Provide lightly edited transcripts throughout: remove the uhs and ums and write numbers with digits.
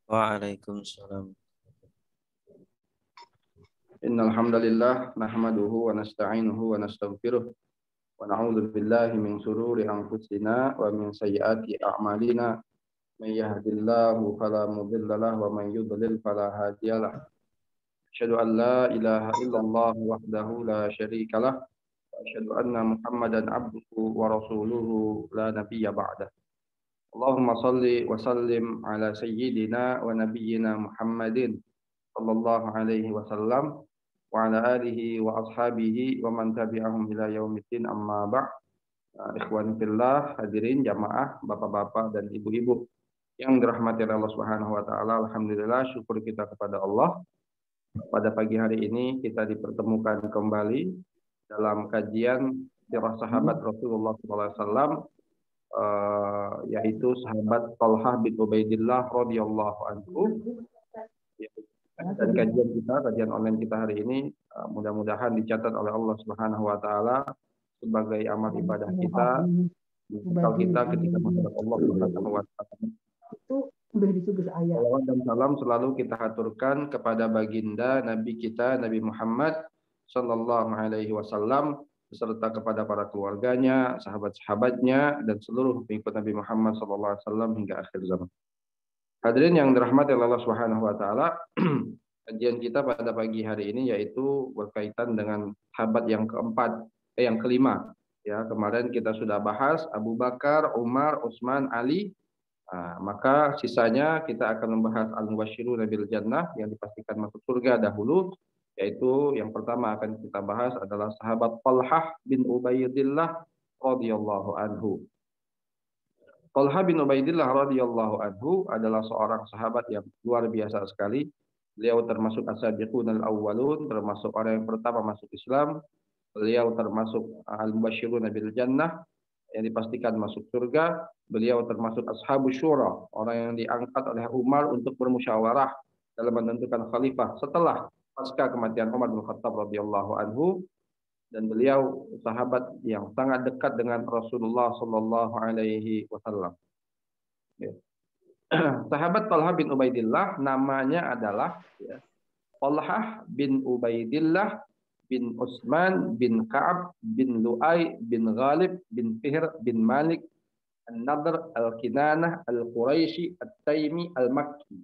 Waalaikumsalam. Innal hamdalillah nahmaduhu wa nasta'inuhu wa nastaghfiruh wa na'udzu billahi min shururi anfusina wa min sayyiati a'malina may yahdihillahu fala mudilla lahu wa man yudlil fala hadiyalah. Asyhadu an la ilaha illallah wahdahu la syarika lah wa asyhadu anna Muhammadan abduhu wa rasuluhu la nabiyya ba'dah. Allahumma salli wa sallim ala sayyidina wa nabiyyina Muhammadin sallallahu alaihi wasallam wa ala alihi wa ashabihi wa man tabi'ahum ila yaumiddin amma ba'. Ikhwan fillah, hadirin jamaah, bapak-bapak dan ibu-ibu yang dirahmati Allah Subhanahu wa taala. Alhamdulillah, syukur kita kepada Allah. Pada pagi hari ini kita dipertemukan kembali dalam kajian sirah sahabat Rasulullah SAW, yaitu sahabat Talhah bin Ubaidillah radhiyallahu anhu. Dan kajian online kita hari ini mudah-mudahan dicatat oleh Allah Subhanahu wa taala sebagai amal ibadah kita, bekal kita ketika menghadap Allah Subhanahu wa taala. Itu udah disugus ayat. Salawat dan salam selalu kita haturkan kepada baginda Nabi kita Nabi Muhammad sallallahu alaihi wasallam beserta kepada para keluarganya, sahabat-sahabatnya dan seluruh pengikut Nabi Muhammad sallallahu alaihi wasallam hingga akhir zaman. Hadirin yang dirahmati Allah Subhanahu wa taala, kajian kita pada pagi hari ini yaitu berkaitan dengan sahabat yang kelima. Ya, kemarin kita sudah bahas Abu Bakar, Umar, Utsman, Ali. Maka sisanya kita akan membahas al-mubasysyiruna bil jannah yang dipastikan masuk surga dahulu, yaitu yang pertama akan kita bahas adalah sahabat Talhah bin Ubaidillah radhiyallahu anhu. Talha bin Ubaidillah radhiyallahu anhu adalah seorang sahabat yang luar biasa sekali. Beliau termasuk as-sabiqunal awwalun, termasuk orang yang pertama masuk Islam. Beliau termasuk al-mubasysyiruna bil jannah yang dipastikan masuk surga. Beliau termasuk ashabus syura, orang yang diangkat oleh Umar untuk bermusyawarah dalam menentukan khalifah setelah pasca kematian Umar bin Khattab radhiyallahu anhu. Dan beliau sahabat yang sangat dekat dengan Rasulullah sallallahu alaihi wasallam. Sahabat Talha bin Ubaidillah namanya adalah Talhah bin Ubaidillah bin Utsman bin Ka'ab bin Lu'ay bin Ghalib bin Fihr bin Malik An-Nadr Al-Kinanah Al-Quraisy At-Taimi Al-Makki.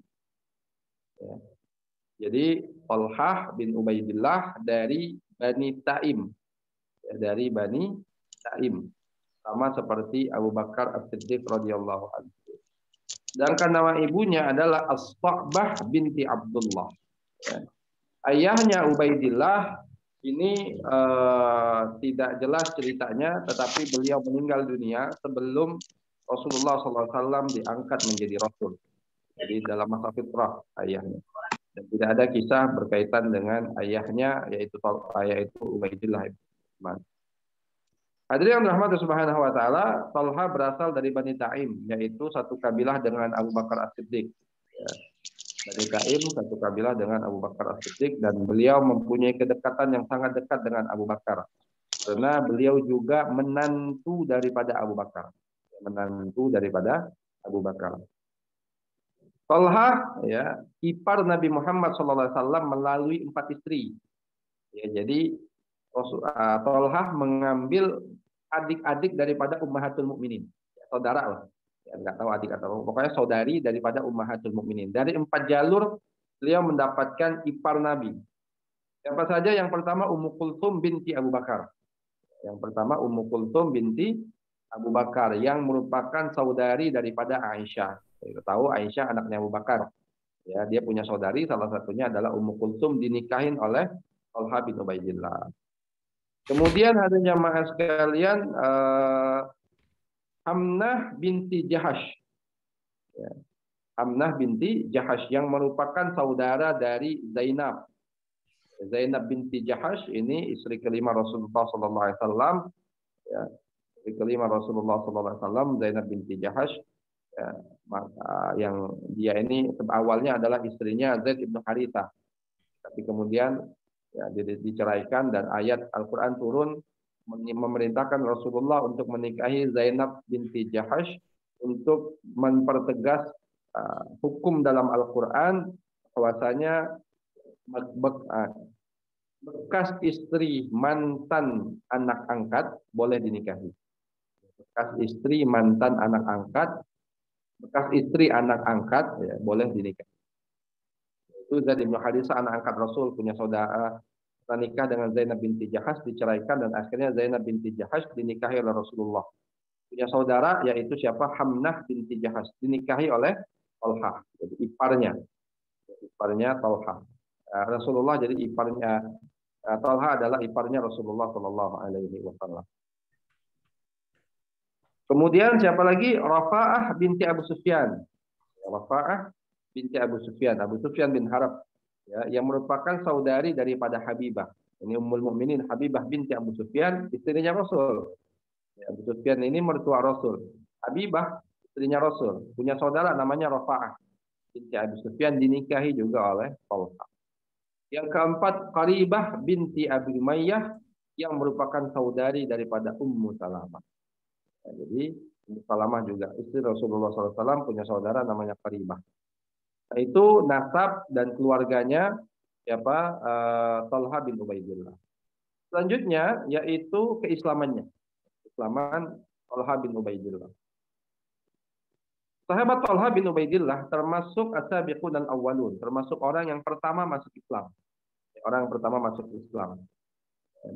Jadi Talhah bin Ubaidillah dari Bani Taim, dari Bani Taim, sama seperti Abu Bakar As-Siddiq radhiyallahu anhu. Sedangkan nama ibunya adalah As-Sa'bah binti Abdullah. Ayahnya Ubaidillah ini tidak jelas ceritanya, tetapi beliau meninggal dunia sebelum Rasulullah SAW diangkat menjadi Rasul. Jadi dalam masa fitrah ayahnya. Dan tidak ada kisah berkaitan dengan ayahnya, yaitu Ubaidillah ibn Utsman. Hadirin yang dirahmati Subhanahu wa taala, Talha berasal dari Bani Taim, yaitu satu kabilah dengan Abu Bakar As-Siddiq. Bani Taim satu kabilah dengan Abu Bakar As-Siddiq, dan beliau mempunyai kedekatan yang sangat dekat dengan Abu Bakar. Karena beliau juga menantu daripada Abu Bakar. Menantu daripada Abu Bakar. Talha ipar Nabi Muhammad SAW melalui 4 istri. Jadi Talha mengambil adik-adik daripada Ummahatul Mukminin, saudara lah. Nggak tahu adik atau pokoknya saudari daripada Ummahatul Mukminin. Dari 4 jalur beliau mendapatkan ipar Nabi. Siapa saja? Yang pertama Ummu Kulthum binti Abu Bakar. Yang pertama Ummu Kulthum binti Abu Bakar yang merupakan saudari daripada Aisyah. Kita tahu Aisyah anaknya Abu Bakar. Ya, dia punya saudari, salah satunya adalah Ummu Kulthum, dinikahin oleh Talha bin Ubaidillah. Kemudian ada jamaah sekalian Hamnah binti Jahash. Hamnah binti Jahash yang merupakan saudara dari Zainab. Zainab binti Jahash ini istri kelima Rasulullah SAW. Istri kelima Rasulullah SAW, Zainab binti Jahash. Yang dia ini awalnya adalah istrinya Zaid ibn Harithah, tapi kemudian diceraikan dan ayat Al-Quran turun memerintahkan Rasulullah untuk menikahi Zainab binti Jahash untuk mempertegas hukum dalam Al-Quran bahwasanya bekas istri mantan anak angkat boleh dinikahi. Bekas istri mantan anak angkat, bekas istri anak angkat ya, boleh dinikahi. Itu Zaid bin Harisah, anak angkat Rasul, punya saudara, nikah dengan Zainab binti Jahash, diceraikan dan akhirnya Zainab binti Jahash dinikahi oleh Rasulullah. Punya saudara yaitu siapa? Hamnah binti Jahash, dinikahi oleh Talha, jadi iparnya Talha. Rasulullah jadi iparnya, Talha adalah iparnya Rasulullah Shallallahu Alaihi Wasallam. Kemudian siapa lagi? Rafa'ah binti Abu Sufyan. Rafa'ah binti Abu Sufyan, Abu Sufyan bin Harb, ya, yang merupakan saudari daripada Habibah. Ini Ummul Mukminin Habibah binti Abu Sufyan, istrinya Rasul. Ya, Abu Sufyan ini mertua Rasul. Habibah istrinya Rasul, punya saudara namanya Rafa'ah binti Abu Sufyan, dinikahi juga oleh Talha. Yang keempat, Qaribah binti Abi Umayyah, yang merupakan saudari daripada Ummu Salamah. Ya, jadi Ummu Salamah juga istri Rasulullah SAW, punya saudara namanya Qaribah. Nah, itu nasab dan keluarganya siapa? Talha bin Ubaidillah. Selanjutnya yaitu keislamannya. Islaman Talha bin Ubaidillah. Sahabat Talha bin Ubaidillah termasuk as-sabiqun al-awwalun, termasuk orang yang pertama masuk Islam. Orang yang pertama masuk Islam.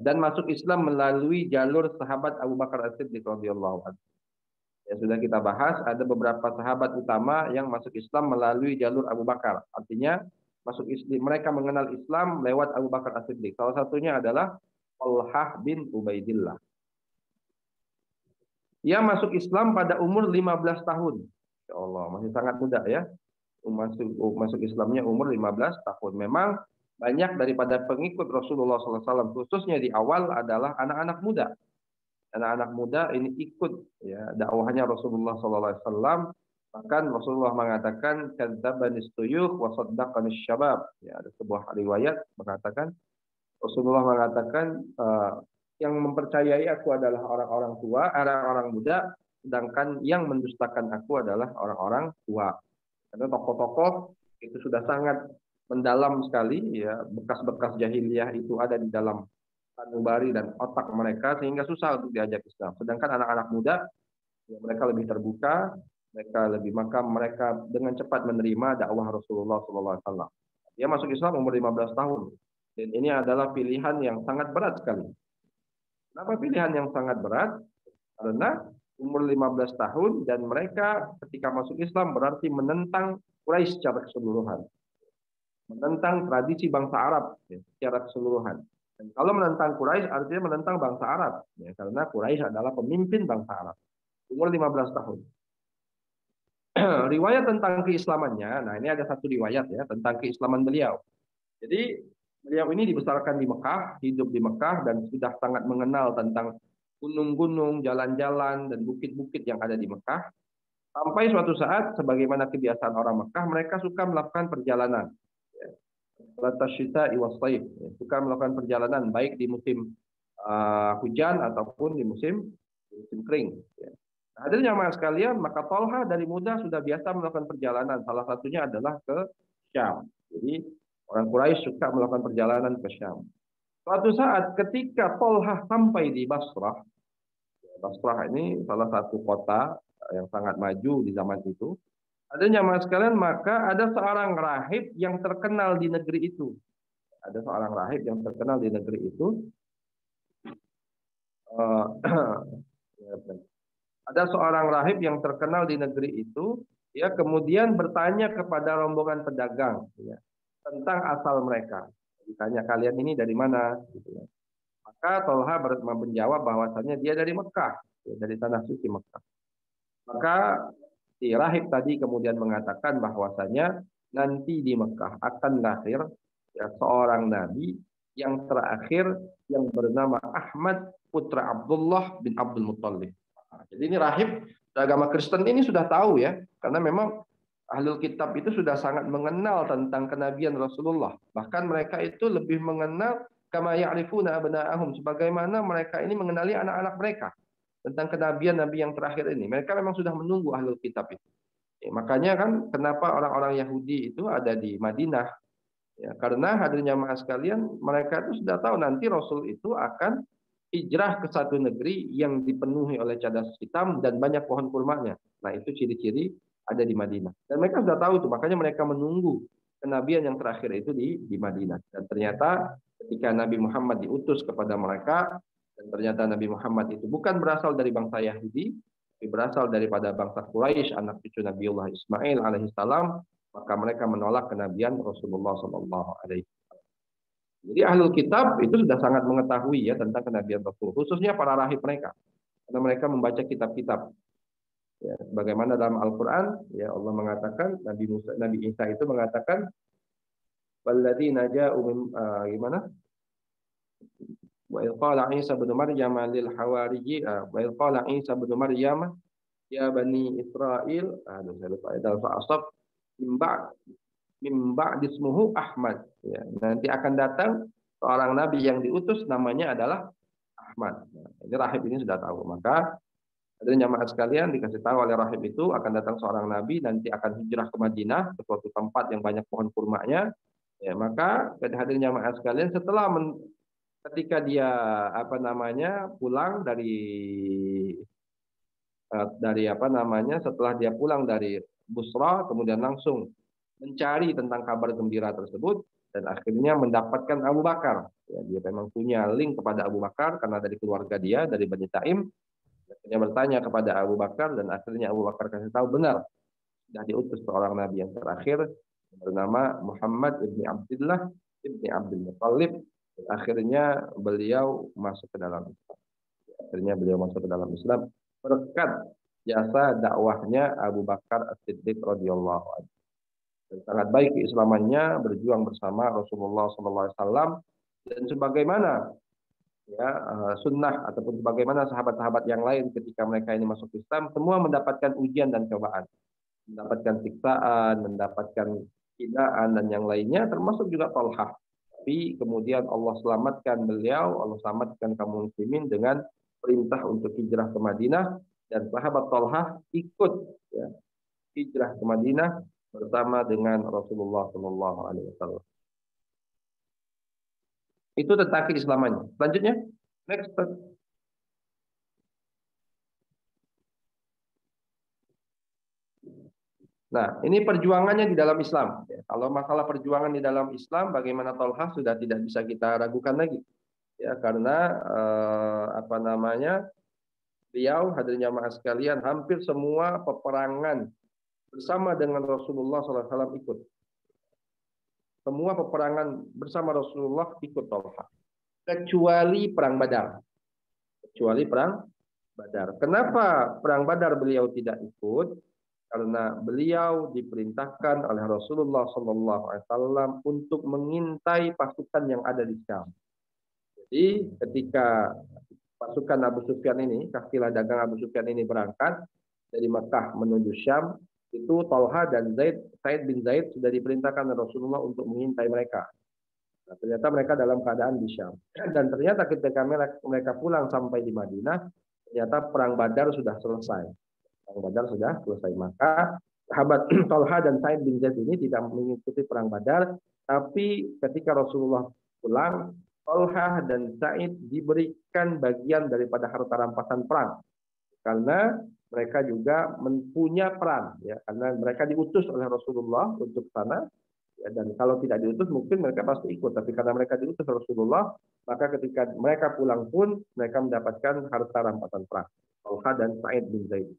Dan masuk Islam melalui jalur sahabat Abu Bakar As-Siddiq radhiyallahu anhu. Ya, sudah kita bahas, ada beberapa sahabat utama yang masuk Islam melalui jalur Abu Bakar. Artinya masuk Islam, mereka mengenal Islam lewat Abu Bakar As-Siddiq. Salah satunya adalah Talha bin Ubaidillah. Ia masuk Islam pada umur 15 tahun. Ya Allah, masih sangat muda ya. Masuk Islamnya umur 15 tahun. Memang banyak daripada pengikut Rasulullah SAW, khususnya di awal adalah anak-anak muda. Anak-anak muda ini ikut ya dakwahnya Rasulullah SAW. Bahkan Rasulullah mengatakan kadzabanis tuyukh wa saddaqanis syabab. Ya, ada sebuah riwayat mengatakan, Rasulullah mengatakan yang mempercayai aku adalah orang-orang tua, orang-orang muda, sedangkan yang mendustakan aku adalah orang-orang tua. Karena tokoh-tokoh itu sudah sangat mendalam sekali, ya, bekas-bekas jahiliyah itu ada di dalam sanubari dan otak mereka sehingga susah untuk diajak Islam. Sedangkan anak-anak muda, ya, mereka lebih terbuka, maka mereka dengan cepat menerima dakwah Rasulullah SAW. Dia masuk Islam umur 15 tahun. Dan ini adalah pilihan yang sangat berat sekali. Kenapa pilihan yang sangat berat? Karena umur 15 tahun dan mereka ketika masuk Islam berarti menentang Quraisy secara keseluruhan. Menentang tradisi bangsa Arab ya, secara keseluruhan. Dan kalau menentang Quraisy artinya menentang bangsa Arab. Ya, karena Quraisy adalah pemimpin bangsa Arab. Umur 15 tahun. Riwayat tentang keislamannya, nah ini ada satu riwayat ya tentang keislaman beliau. Jadi beliau ini dibesarkan di Mekah, hidup di Mekah dan sudah sangat mengenal tentang gunung-gunung, jalan-jalan, dan bukit-bukit yang ada di Mekah. Sampai suatu saat, sebagaimana kebiasaan orang Mekah, mereka suka melakukan perjalanan. Suka melakukan perjalanan, baik di musim hujan ataupun di musim kering. Nah, hadirnya jamaah sekalian, maka Talha dari muda sudah biasa melakukan perjalanan. Salah satunya adalah ke Syam. Jadi, orang Quraisy suka melakukan perjalanan ke Syam. Suatu saat ketika Talha sampai di Basrah, Basrah ini salah satu kota yang sangat maju di zaman itu. Adanya jamaah sekalian, maka ada seorang rahib yang terkenal di negeri itu. Ada seorang rahib yang terkenal di negeri itu. Ada seorang rahib yang terkenal di negeri itu. Ya, kemudian bertanya kepada rombongan pedagang ya, tentang asal mereka. Ditanya, kalian ini dari mana? Gitu ya. Maka Talha menjawab bahwasannya dia dari Mekah, ya, dari tanah suci Mekah. Maka si rahib tadi kemudian mengatakan bahwasanya nanti di Mekah akan lahir ya, seorang nabi yang terakhir yang bernama Ahmad putra Abdullah bin Abdul Muttalib. Jadi ini rahib agama Kristen ini sudah tahu ya, karena memang Ahlul Kitab itu sudah sangat mengenal tentang kenabian Rasulullah. Bahkan mereka itu lebih mengenal kama ya'rifuna abna'ahum, sebagaimana mereka ini mengenali anak-anak mereka tentang kenabian Nabi yang terakhir ini. Mereka memang sudah menunggu Ahlul Kitab itu. Makanya kan kenapa orang-orang Yahudi itu ada di Madinah. Ya, karena hadirnya jamaah sekalian, mereka itu sudah tahu nanti Rasul itu akan hijrah ke satu negeri yang dipenuhi oleh cadas hitam dan banyak pohon kurmanya. Nah, itu ciri-ciri ada di Madinah. Dan mereka sudah tahu itu, makanya mereka menunggu kenabian yang terakhir itu di Madinah. Dan ternyata ketika Nabi Muhammad diutus kepada mereka, dan ternyata Nabi Muhammad itu bukan berasal dari bangsa Yahudi, tapi berasal daripada bangsa Quraisy, anak cucu Nabiullah Ismail alaihissalam, maka mereka menolak kenabian Rasulullah Shallallahu Alaihi Wasallam. Jadi ahlul kitab itu sudah sangat mengetahui ya tentang kenabian Rasul, khususnya para rahib mereka, karena mereka membaca kitab-kitab. Ya, bagaimana dalam Al-Quran, ya Allah mengatakan, Nabi Isa itu mengatakan, "Walladzina ja'u gimana? Wa idh qala Isa bin Maryam lil hawariyyin wa idh qala Isa bin Maryam ya bani Israil, saya lupa dalam Al-Asaf, mimba dismuhu Ahmad. Ya, nanti akan datang seorang nabi yang diutus namanya adalah Ahmad. Nah, ini rahib ini sudah tahu. Maka hadirin jamaah sekalian dikasih tahu oleh rahib itu akan datang seorang nabi nanti akan hijrah ke Madinah ke suatu tempat yang banyak pohon kurmanya. Ya, maka hadirin jamaah sekalian ketika dia pulang setelah dia pulang dari Busra kemudian langsung mencari tentang kabar gembira tersebut dan akhirnya mendapatkan Abu Bakar. Ya, dia memang punya link kepada Abu Bakar karena dari keluarga dia dari Bani Taim. Akhirnya bertanya kepada Abu Bakar dan akhirnya Abu Bakar kasih tahu benar sudah diutus seorang nabi yang terakhir bernama Muhammad ibni Abdullah ibni Abdul Muttalib. Dan akhirnya beliau masuk ke dalam Islam. Akhirnya beliau masuk ke dalam Islam berkat jasa dakwahnya Abu Bakar As-Siddiq radhiyallahu anhu. Dan sangat baik keislamannya, berjuang bersama Rasulullah SAW dan sebagaimana ya sunnah ataupun sebagaimana sahabat-sahabat yang lain ketika mereka ini masuk Islam semua mendapatkan ujian dan cobaan, mendapatkan siksaan, mendapatkan hinaan dan yang lainnya termasuk juga Talhah. Tapi kemudian Allah selamatkan beliau, Allah selamatkan kaum muslimin dengan perintah untuk hijrah ke Madinah dan sahabat Talhah ikut ya, hijrah ke Madinah bersama dengan Rasulullah Shallallahu Alaihi Wasallam. Itu tentang keislamannya. Selanjutnya, next. Nah, ini perjuangannya di dalam Islam. Ya, kalau masalah perjuangan di dalam Islam, bagaimana Talhah sudah tidak bisa kita ragukan lagi. Ya, karena beliau hadirin jamaah sekalian hampir semua peperangan bersama dengan Rasulullah SAW ikut. Semua peperangan bersama Rasulullah ikut Talha. Kecuali perang Badar. Kenapa perang Badar beliau tidak ikut? Karena beliau diperintahkan oleh Rasulullah SAW untuk mengintai pasukan yang ada di Syam. Jadi ketika pasukan Abu Sufyan ini, kafilah dagang Abu Sufyan ini berangkat dari Mekah menuju Syam, itu Talha dan Said bin Zaid sudah diperintahkan oleh Rasulullah untuk mengintai mereka. Nah, ternyata mereka dalam keadaan di Syam. Dan ternyata ketika mereka pulang sampai di Madinah, ternyata perang Badar sudah selesai. Maka sahabat Talha dan Said bin Zaid ini tidak mengikuti perang Badar, tapi ketika Rasulullah pulang, Talha dan Said diberikan bagian daripada harta rampasan perang. Karena mereka juga punya peran ya, karena mereka diutus oleh Rasulullah untuk sana ya, dan kalau tidak diutus mungkin mereka pasti ikut, tapi karena mereka diutus Rasulullah maka ketika mereka pulang pun mereka mendapatkan harta rampasan perang. Talha dan Said bin Zaid.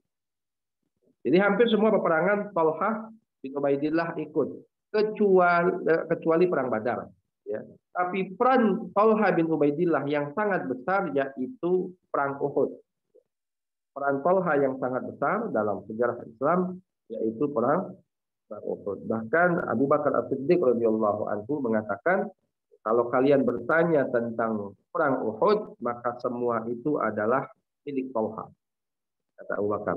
Jadi hampir semua peperangan Talha bin Ubaidillah ikut kecuali perang Badar ya. Tapi peran Talha bin Ubaidillah yang sangat besar yaitu perang Uhud. Peran Talha yang sangat besar dalam sejarah Islam yaitu perang Uhud. Bahkan Abu Bakar As-Siddiq radhiyallahu anhu mengatakan, kalau kalian bertanya tentang perang Uhud, maka semua itu adalah milik Talha. Kata Abu Bakar,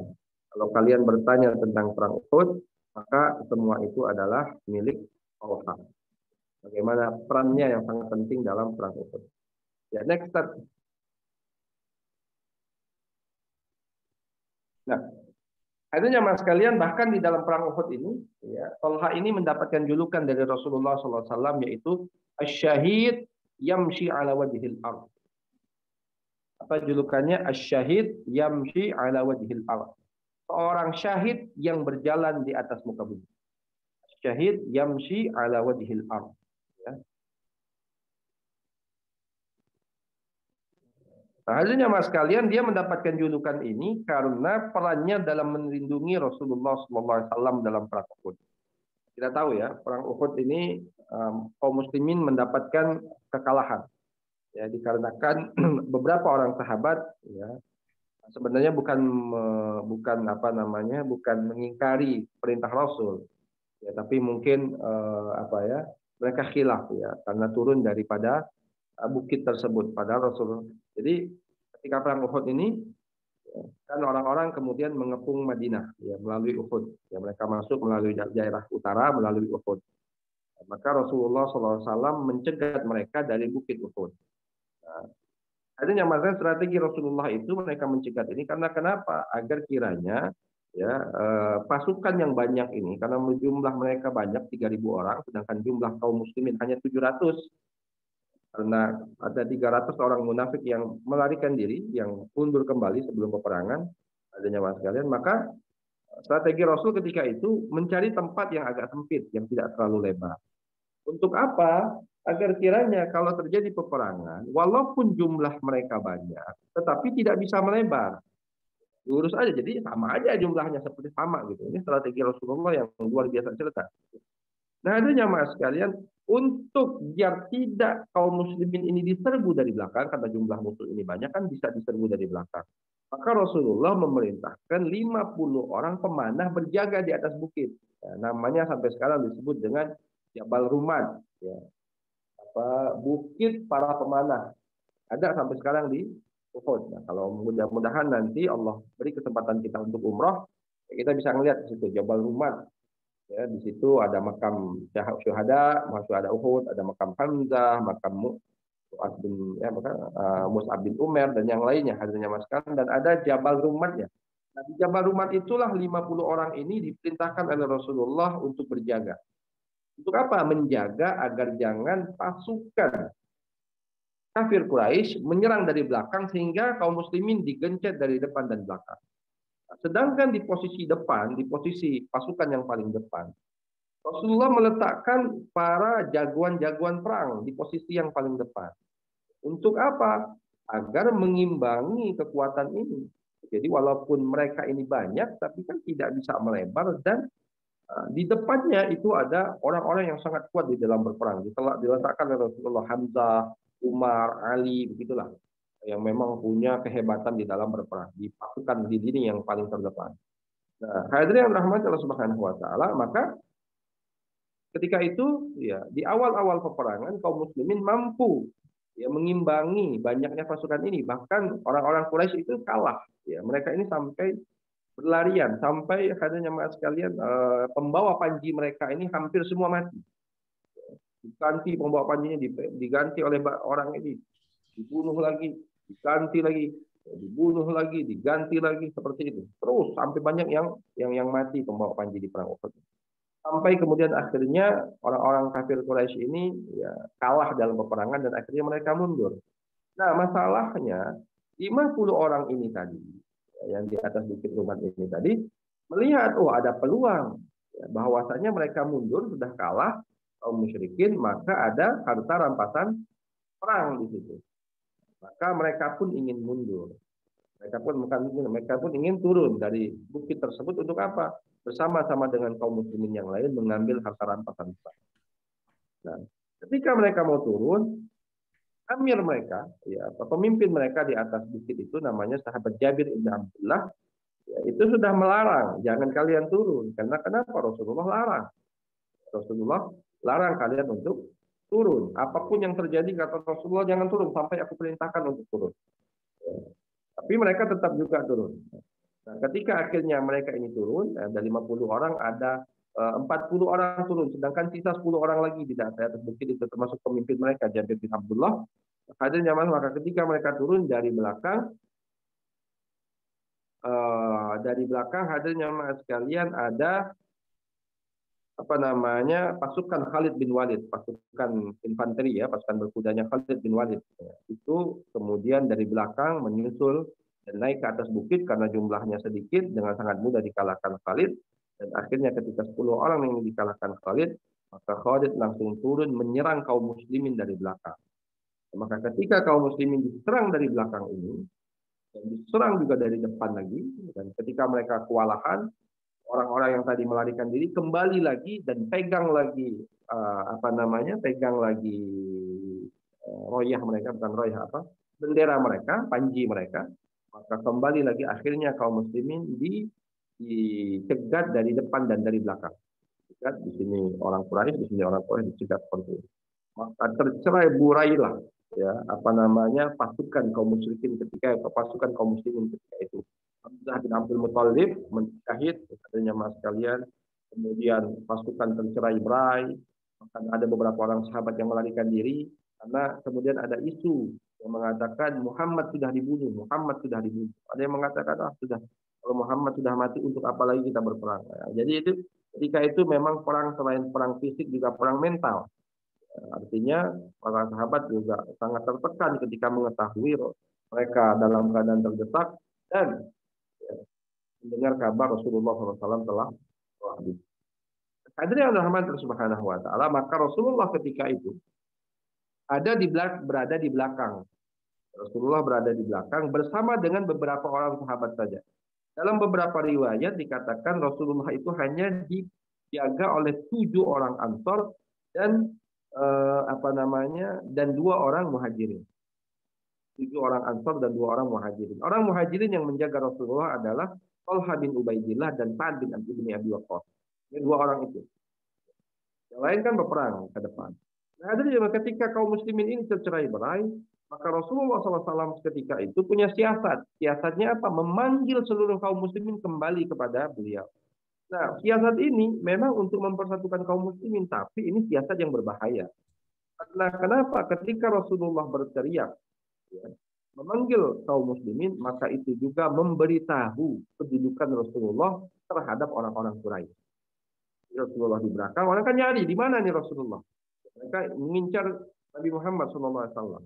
kalau kalian bertanya tentang perang Uhud, maka semua itu adalah milik Talha. Bagaimana perannya yang sangat penting dalam perang Uhud. Ya, next step. Nah, Akhirnya mas kalian bahkan di dalam perang Uhud ini, ya, Tolha ini mendapatkan julukan dari Rasulullah SAW yaitu Asyahid Yamshi ala wajhil ard. Apa julukannya? Asyahid Yamshi ala wajhil ard. Seorang syahid yang berjalan di atas muka bumi. Syahid Yamshi ala wajhil ard. Ya. Nah, hasilnya mas kalian dia mendapatkan julukan ini karena perannya dalam melindungi Rasulullah SAW dalam perang Uhud. Kita tahu ya, perang Uhud ini kaum muslimin mendapatkan kekalahan. Ya, dikarenakan beberapa orang sahabat ya sebenarnya bukan mengingkari perintah Rasul. Ya, tapi mungkin mereka khilaf ya karena turun daripada bukit tersebut pada Rasul. Jadi ketika perang Uhud ini ya, kan orang-orang kemudian mengepung Madinah ya melalui Uhud. Ya mereka masuk melalui daerah utara melalui Uhud. Maka Rasulullah SAW mencegat mereka dari bukit Uhud. Nah, akhirnya strategi Rasulullah itu mereka mencegat ini karena kenapa? Agar kiranya ya pasukan yang banyak ini karena jumlah mereka banyak 3.000 orang sedangkan jumlah kaum muslimin hanya 700. Karena ada 300 orang munafik yang melarikan diri, yang mundur kembali sebelum peperangan, adanya mas kalian, maka strategi Rasul ketika itu mencari tempat yang agak sempit, yang tidak terlalu lebar. Untuk apa? Agar kiranya kalau terjadi peperangan, walaupun jumlah mereka banyak, tetapi tidak bisa melebar. Lurus aja, jadi sama aja jumlahnya seperti sama gitu. Ini strategi Rasulullah yang luar biasa cerdas. Nah, adanya mas kalian untuk biar tidak kaum muslimin ini diserbu dari belakang karena jumlah musuh ini banyak kan bisa diserbu dari belakang. Maka Rasulullah memerintahkan 50 orang pemanah berjaga di atas bukit. Ya, namanya sampai sekarang disebut dengan Jabal Rumad. Ya. Bukit para pemanah. Ada sampai sekarang di Uhud. Nah, kalau mudah-mudahan nanti Allah beri kesempatan kita untuk umroh, kita bisa melihat di situ Jabal Rumad. Ya, di situ ada makam syuhada, syuhada Uhud, ada makam Hamzah, makam Mus'ab bin Umar dan yang lainnya hadirnya maskan dan ada Jabal Rumatnya. Nah, di Jabal Rumat itulah 50 orang ini diperintahkan oleh Rasulullah untuk berjaga. Untuk apa? Menjaga agar jangan pasukan kafir Quraisy menyerang dari belakang sehingga kaum muslimin digencet dari depan dan belakang. Sedangkan di posisi depan, di posisi pasukan yang paling depan, Rasulullah meletakkan para jagoan-jagoan perang di posisi yang paling depan. Untuk apa? Agar mengimbangi kekuatan ini. Jadi walaupun mereka ini banyak, tapi kan tidak bisa melebar dan di depannya itu ada orang-orang yang sangat kuat di dalam berperang. Diletakkan oleh Rasulullah Hamzah, Umar, Ali, begitulah yang memang punya kehebatan di dalam berperang di pasukan di dini yang paling terdepan. Nah, hadirin yang rahmat Allah Subhanahu wa taala, maka ketika itu ya di awal-awal peperangan kaum muslimin mampu ya mengimbangi banyaknya pasukan ini, bahkan orang-orang Quraisy itu kalah ya. Mereka ini sampai berlarian sampai hadirin jemaah sekalian pembawa panji mereka ini hampir semua mati. Diganti pembawa panjinya diganti oleh orang ini, dibunuh lagi, diganti lagi, dibunuh lagi, diganti lagi seperti itu. Terus sampai banyak yang mati pembawa panji di perang Uhud. Sampai kemudian akhirnya orang-orang kafir Quraisy ini ya kalah dalam peperangan dan akhirnya mereka mundur. Nah, masalahnya 50 orang ini tadi yang di atas bukit Rumat ini tadi melihat ada peluang ya, bahwasanya mereka mundur sudah kalah kaum musyrikin, maka ada harta rampasan perang di situ. Maka mereka pun ingin mundur. Mereka pun ingin turun dari bukit tersebut untuk apa? Bersama-sama dengan kaum muslimin yang lain mengambil harta rampasan perang. Nah, ketika mereka mau turun, amir mereka, ya, pemimpin mereka di atas bukit itu namanya sahabat Jabir ibn Abdullah, ya, itu sudah melarang, jangan kalian turun. Karena kenapa? Rasulullah larang. Rasulullah larang kalian untuk turun. Apapun yang terjadi, kata Rasulullah, jangan turun sampai aku perintahkan untuk turun. Ya. Tapi mereka tetap juga turun. Nah, ketika akhirnya mereka ini turun, dari 50 orang ada 40 orang turun, sedangkan sisa 10 orang lagi di atas bukit itu termasuk pemimpin mereka Jabir bin Abdullah. Hadirin jamaah, maka ketika mereka turun dari belakang, dari belakang hadirnya jamaah sekalian ada pasukan Khalid bin Walid, pasukan infanteri ya, pasukan berkudanya Khalid bin Walid. Itu kemudian dari belakang menyusul dan naik ke atas bukit karena jumlahnya sedikit dengan sangat mudah dikalahkan Khalid, dan akhirnya ketika 10 orang yang dikalahkan Khalid, maka Khalid langsung turun menyerang kaum muslimin dari belakang. Maka ketika kaum muslimin diserang dari belakang ini dan diserang juga dari depan lagi, dan ketika mereka kewalahan, orang-orang yang tadi melarikan diri kembali lagi dan pegang lagi pegang lagi royah mereka, bukan royah bendera mereka, panji mereka, maka kembali lagi akhirnya kaum muslimin dicegat dari depan dan dari belakang. Dicegat di sini orang Quraisy, di sini orang Quraisy dicegat seperti itu. Maka tercerai burailah pasukan kaum musyrikin pasukan kaum muslimin ketika itu. Hamzah bin Abdul Muthalib mensyahid, adanya mas kalian. Kemudian pasukan tercerai berai. Bahkan ada beberapa orang sahabat yang melarikan diri karena kemudian ada isu yang mengatakan Muhammad sudah dibunuh, Muhammad sudah dibunuh. Ada yang mengatakan sudah, kalau Muhammad sudah mati untuk apa lagi kita berperang. Jadi itu ketika itu memang perang selain perang fisik juga perang mental. Artinya para sahabat juga sangat tertekan ketika mengetahui mereka dalam keadaan terdesak dan mendengar kabar Rasulullah SAW telah wafat. Hadirin yang dirahmati Subhanahu wa taala, maka Rasulullah ketika itu berada di belakang. Rasulullah berada di belakang bersama dengan beberapa orang sahabat saja. Dalam beberapa riwayat dikatakan Rasulullah itu hanya dijaga oleh 7 orang Ansor dan dan 2 orang Muhajirin. 7 orang Ansor dan 2 orang Muhajirin. Orang Muhajirin yang menjaga Rasulullah adalah Thalhah bin Ubaidillah dan Sa'ad bin Abi Waqqas. Ini 2 orang itu. Yang lain kan berperang ke depan. Nah, ketika kaum muslimin ini tercerai berai, maka Rasulullah SAW ketika itu punya siasat. Siasatnya apa? Memanggil seluruh kaum muslimin kembali kepada beliau. Nah, siasat ini memang untuk mempersatukan kaum muslimin, tapi ini siasat yang berbahaya. Nah, kenapa? Ketika Rasulullah berteriak, memanggil kaum muslimin, maka itu juga memberitahu kedudukan Rasulullah terhadap orang-orang Quraisy. Rasulullah di belakang, orang kan nyari di mana nih Rasulullah. Mereka mengincar Nabi Muhammad SAW.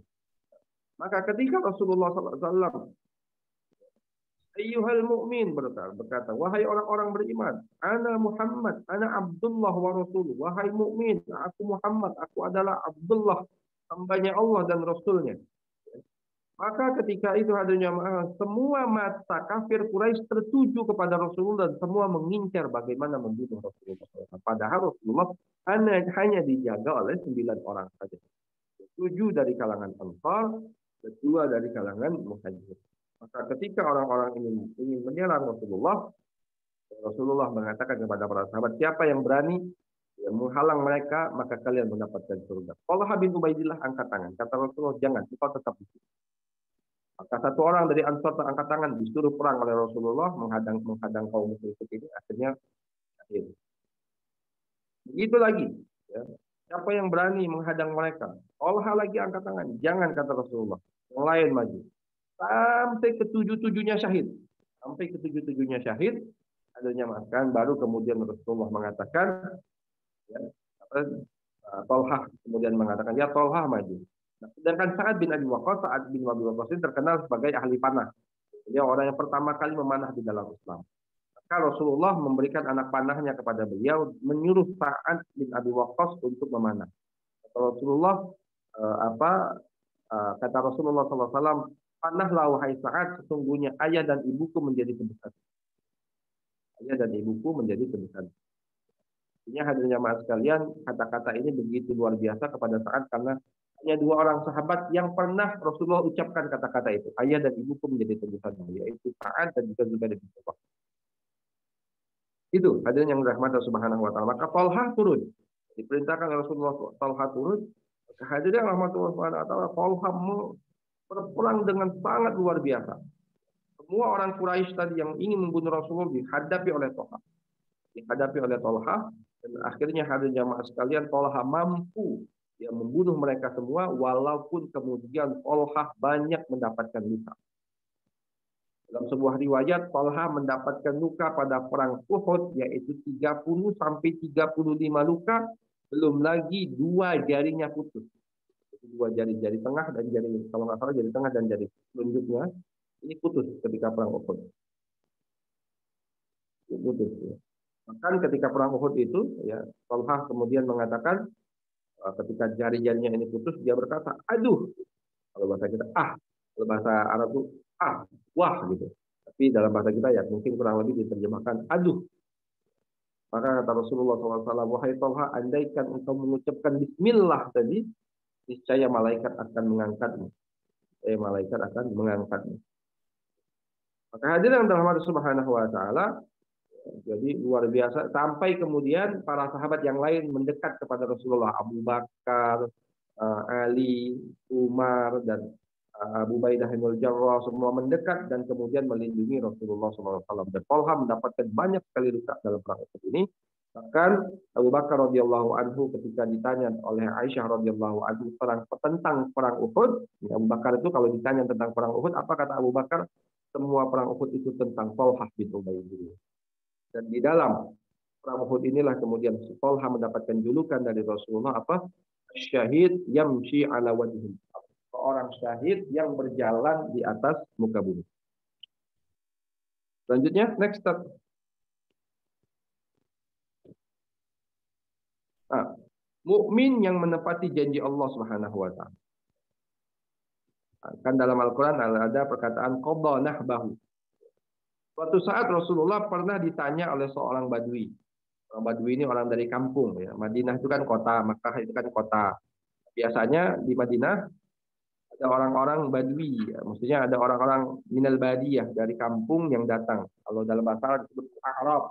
Maka ketika Rasulullah SAW, ayyuhal mu'min, berkata, wahai orang-orang beriman, ana Muhammad, ana Abdullah wa Rasuluh. Wahai mukmin, aku Muhammad, aku adalah Abdullah, hambanya Allah dan Rasulnya. Maka ketika itu hadirnya semua mata kafir Quraisy tertuju kepada Rasulullah dan semua mengincar bagaimana membunuh Rasulullah. Padahal Rasulullah hanya dijaga oleh 9 orang saja. 7 dari kalangan Ansar, 2 dari kalangan Muhajirin. Maka ketika orang-orang ini ingin menyerang Rasulullah mengatakan kepada para sahabat, siapa yang berani menghalang mereka, maka kalian mendapatkan surga. Thalhah bin Ubaidillah angkat tangan. Kata Rasulullah, jangan, kita tetap di sini. Maka 1 orang dari Ansar terangkat tangan, disuruh perang oleh Rasulullah menghadang kaum musyrik ini, akhirnya akhir. Begitu lagi, ya. Siapa yang berani menghadang mereka? Thalhah lagi angkat tangan, jangan, kata Rasulullah. Yang lain maju. Sampai ke-7-7-nya syahid. Sampai ke-7-7-nya syahid, adanya makan, baru kemudian Rasulullah mengatakan, ya, Thalhah kemudian mengatakan, ya Thalhah maju. Nah, sedangkan Sa'ad bin Abi Waqqas ini terkenal sebagai ahli panah. Dia orang yang pertama kali memanah di dalam Islam. Maka Rasulullah memberikan anak panahnya kepada beliau, menyuruh Sa'ad bin Abi Waqqas untuk memanah. Kata Rasulullah SAW, panahlah wahai Sa'ad, sesungguhnya ayah dan ibuku menjadi sebesar. Ayah dan ibuku menjadi sebesar. Artinya hadirnya maaf sekalian, kata-kata ini begitu luar biasa kepada Sa'ad karena hanya 2 orang sahabat yang pernah Rasulullah ucapkan kata-kata itu. Ayah dan ibuku menjadi sebesar, yaitu Sa'ad dan juga Zubair bin Awwam. Itu hadirin yang dirahmati Subhanahu wa taala. Maka Thalhah turun. Diperintahkan Rasulullah Thalhah turun. Hadirin yang dirahmati Subhanahu wa taala, Thalhah berperang dengan sangat luar biasa. Semua orang Quraisy tadi yang ingin membunuh Rasulullah dihadapi oleh Thalhah. Dan akhirnya hadirin jamaah sekalian, Thalhah mampu membunuh mereka semua, walaupun kemudian Thalhah banyak mendapatkan luka. Dalam sebuah riwayat, Talha mendapatkan luka pada perang Uhud, yaitu 30 sampai 35 luka, belum lagi dua jarinya putus. Dua jari tengah dan jari, kalau nggak salah jari tengah dan jari telunjuknya, ini putus ketika perang Uhud. Putus. Ya. Bahkan ketika perang Uhud itu, ya, Talha kemudian mengatakan, ketika jari-jarinya ini putus, dia berkata, aduh, kalau bahasa kita, kalau bahasa Arab itu, wah, gitu. Tapi dalam bahasa kita ya mungkin kurang lebih diterjemahkan, aduh. Maka kata Rasulullah SAW, wahai Talha, andaikan engkau mengucapkan Bismillah tadi, niscaya malaikat akan mengangkatmu. Malaikat akan mengangkatmu. Maka hadirin yang dirahmati Subhanahu wa Ta'ala, jadi luar biasa. Sampai kemudian para sahabat yang lain mendekat kepada Rasulullah, Abu Bakar, Ali, Umar, dan Abu Ubaidah bin Jarrah, semua mendekat dan kemudian melindungi Rasulullah SAW. Dan Talha mendapatkan banyak sekali luka dalam perang Uhud ini. Bahkan Abu Bakar radhiyallahu anhu ketika ditanya oleh Aisyah radhiyallahu anhu tentang perang Uhud, Abu Bakar itu kalau ditanya tentang perang Uhud, apa kata Abu Bakar? Semua perang Uhud itu tentang Talha bin Ubaidillah. Dan di dalam perang Uhud inilah kemudian Talha mendapatkan julukan dari Rasulullah apa? Syahid yamshi ala wajhi. Seorang syahid yang berjalan di atas muka bumi. Selanjutnya, next step. Mukmin yang menepati janji Allah Subhanahu wa Ta'ala. Kan dalam Al-Quran ada perkataan qadha nahbahu. Suatu saat Rasulullah pernah ditanya oleh seorang badui. Orang badui ini orang dari kampung. Ya. Madinah itu kan kota, Makkah itu kan kota. Biasanya di Madinah ada orang-orang badui. Ya. Maksudnya ada orang-orang minal badiyah dari kampung yang datang. Kalau dalam bahasa Arab disebut Arab,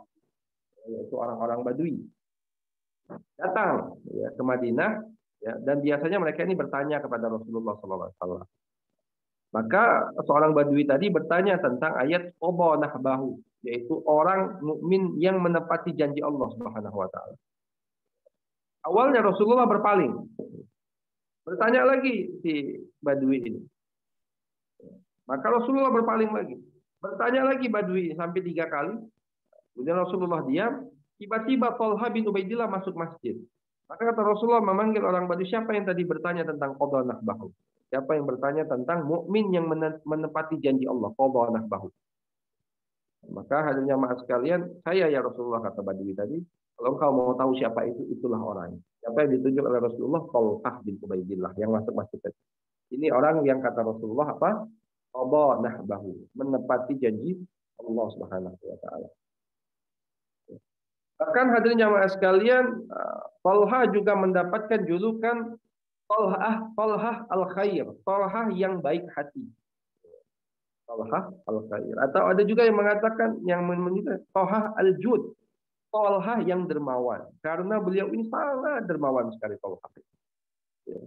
yaitu orang-orang badui. Datang ya, ke Madinah. Ya, dan biasanya mereka ini bertanya kepada Rasulullah SAW. Maka seorang badui tadi bertanya tentang ayat qadha nahbahu, yaitu orang mukmin yang menepati janji Allah Subhanahu wa Ta'ala. Awalnya Rasulullah berpaling. Bertanya lagi si badui ini. Maka Rasulullah berpaling lagi. Bertanya lagi badui sampai 3 kali. Kemudian Rasulullah diam. Tiba-tiba Talha bin Ubaidillah masuk masjid. Maka kata Rasulullah memanggil orang badui, siapa yang tadi bertanya tentang qadha nahbahu? Siapa yang bertanya tentang mukmin yang menepati janji Allah, qadha nahbahu. Maka hadirin jamaah sekalian, saya ya Rasulullah, kata badui tadi, kalau engkau mau tahu siapa itu, itulah orang. Siapa yang ditunjuk oleh Rasulullah? Talha bin Ubaidillah yang masuk masjid tadi. Ini orang yang kata Rasulullah apa? Qadha nahbahu, menepati janji Allah Subhanahu wa Ta'ala. Bahkan hadirin jamaah sekalian, Talha juga mendapatkan julukan Talha al-khair, Talha yang baik hati. Talha al-khair. Atau ada juga yang mengatakan yang menyebut Talha al-jud, Talha yang dermawan. Karena beliau ini sangat dermawan sekali Talha. Ya.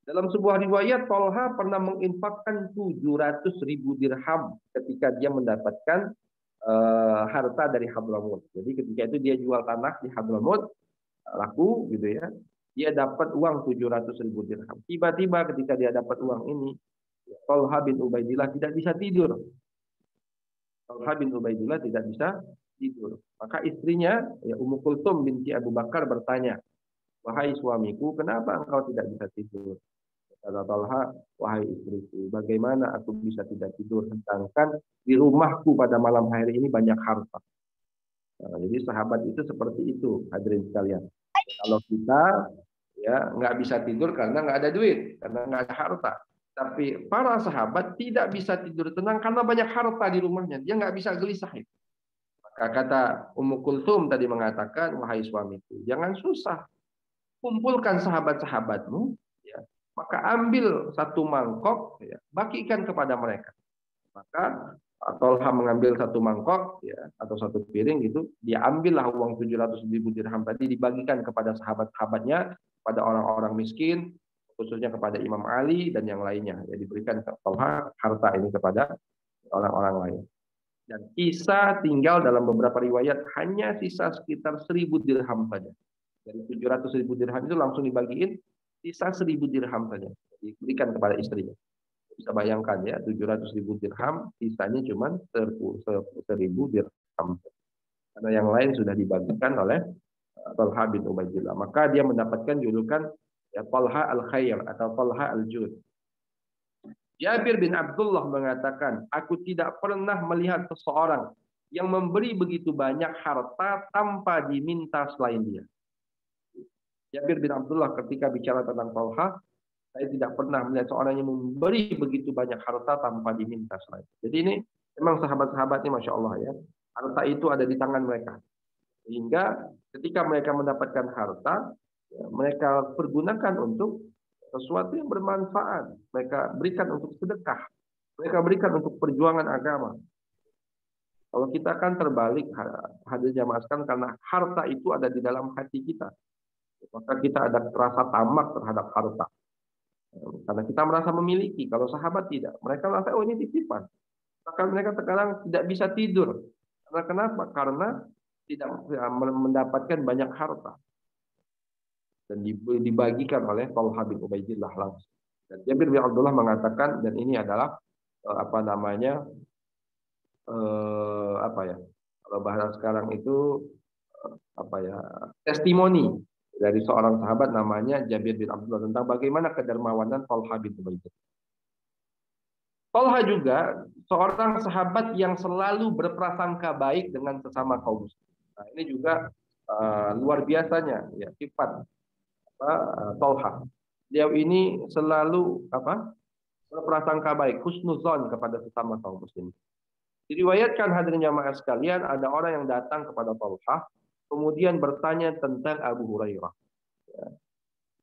Dalam sebuah riwayat Talha pernah menginfakkan 700.000 dirham ketika dia mendapatkan harta dari Hadramut. Jadi ketika itu dia jual tanah di Hadramut, laku gitu ya. Dia dapat uang 700.000 dirham. Tiba-tiba ketika dia dapat uang ini, Talha bin Ubaidillah tidak bisa tidur. Talha bin Ubaidillah tidak bisa tidur. Maka istrinya, ya Ummu Kulthum binti Abu Bakar bertanya, wahai suamiku, kenapa engkau tidak bisa tidur? Kata Talha, wahai istriku, bagaimana aku bisa tidak tidur sedangkan di rumahku pada malam hari ini banyak harta. Nah, jadi sahabat itu seperti itu, hadirin sekalian. Kalau kita ya nggak bisa tidur karena nggak ada duit, karena nggak ada harta. Tapi para sahabat tidak bisa tidur tenang karena banyak harta di rumahnya. Dia nggak bisa gelisah. Maka kata Ummu Kulthum tadi mengatakan, wahai suamiku, jangan susah. Kumpulkan sahabat-sahabatmu, ya. Maka ambil satu mangkok, ya, bagikan kepada mereka. Maka Talha mengambil satu mangkok, ya, atau satu piring gitu, dia ambillah uang 700.000 dirham tadi, dibagikan kepada sahabat-sahabatnya, pada orang-orang miskin, khususnya kepada Imam Ali dan yang lainnya. Ya, diberikan Talha harta ini kepada orang-orang lain. Dan sisa tinggal dalam beberapa riwayat hanya sisa sekitar 1.000 dirham saja. Dari 700.000 dirham itu langsung dibagiin, sisa 1.000 dirham saja. Diberikan kepada istrinya. Bisa bayangkan ya, 700.000 dirham, sisanya cuma 10.000 dirham. Karena yang lain sudah dibagikan oleh Talha bin Ubaidillah. Maka dia mendapatkan julukan ya, Talha al-Khair atau Talha al-Jud. Jabir bin Abdullah mengatakan, aku tidak pernah melihat seseorang yang memberi begitu banyak harta tanpa diminta selain dia. Jabir bin Abdullah ketika bicara tentang Talha, saya tidak pernah melihat seorang yang memberi begitu banyak harta tanpa diminta selain. Jadi ini memang sahabat-sahabat ini Masya Allah ya. Harta itu ada di tangan mereka. Sehingga ketika mereka mendapatkan harta, ya, mereka pergunakan untuk sesuatu yang bermanfaat. Mereka berikan untuk sedekah. Mereka berikan untuk perjuangan agama. Kalau kita kan terbalik, hadir jamaah sekalian, karena harta itu ada di dalam hati kita. Maka kita ada rasa tamak terhadap harta. Karena kita merasa memiliki. Kalau sahabat tidak. Mereka merasa, oh ini titipan. Maka mereka sekarang tidak bisa tidur. Karena kenapa? Karena tidak mendapatkan banyak harta. Dan dibagikan oleh Talha bin Ubaidillah langsung. Dan Jabir bin Abdullah mengatakan, dan ini adalah kalau bahasa sekarang itu testimoni dari seorang sahabat namanya Jabir bin Abdullah tentang bagaimana kedermawanan Talha bin Ubaidillah. Talha juga seorang sahabat yang selalu berprasangka baik dengan sesama kaum muslim. Nah, ini juga luar biasanya ya sifat Talha. Dia ini selalu berprasangka baik, husnuzon kepada sesama kaum muslim. Diriwayatkan hadirin jamaah sekalian, ada orang yang datang kepada Talha, kemudian bertanya tentang Abu Hurairah. Ya.